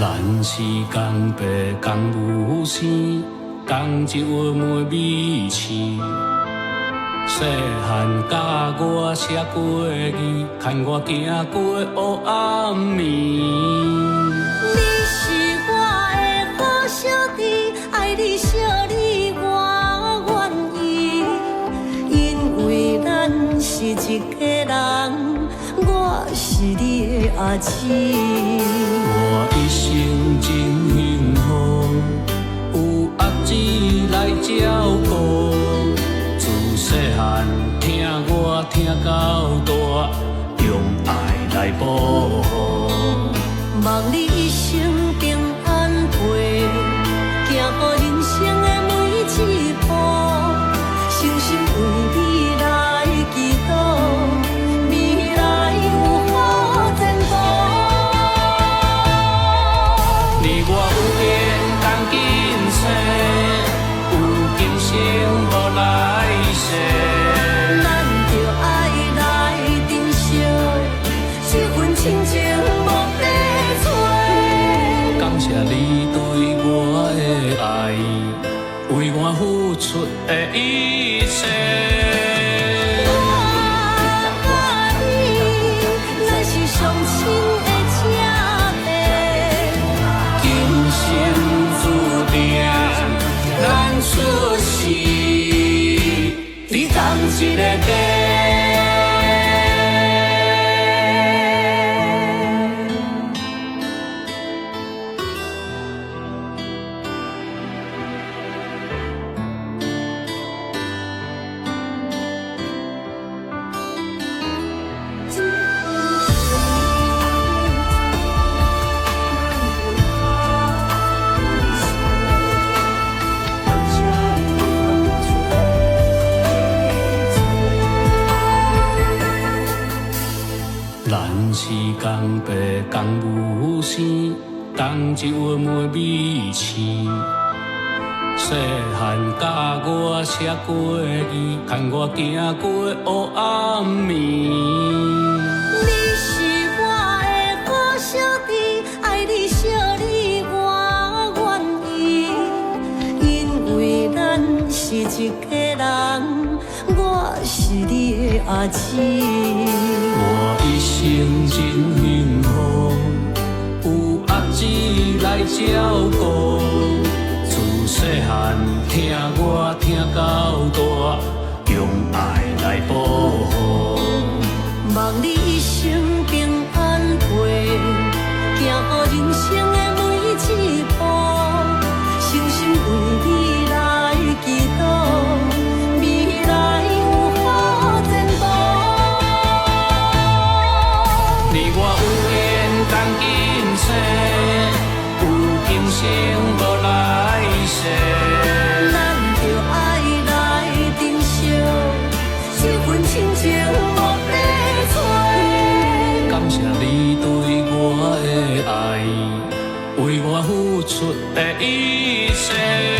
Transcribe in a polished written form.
咱是共爸共母生，共一窝妹米饲。细汉教我写过字，牵我行过黑暗暝。你是我的好小弟，爱你惜你我愿意，因为咱是一家人，我是你的阿姊。我一生真幸福，有阿姊来照顾。自细汉听我听到大，用爱来保护。望你一生平安陪，行过人生的每一步，诚心为未来祈祷，未来有好前途。你我有缘同今生，有今生无来世。咱着爱来珍惜，这份亲情无白找。感谢你对我的爱，为我付出的一切。我爱你，咱是上亲的姐弟，今生注定，咱出世伫同一个家。咱是共爸共母生，共一窝妹米饲。细汉教我写过字，牵我行过黑暗暝。你是我的好小弟，爱你惜你我愿意，因为咱是一家人，我是你的阿姊。我一生真幸福，有阿姊来照顾。自细汉听我听到大，用爱来保护。望你一生平安陪，行过人生的每一步，诚心为未来祈祷，未来有好前途。你我有缘同今生，有今生无来世。咱着爱来珍惜，这份亲情无白找。感谢你对我的爱，为我付出的一切。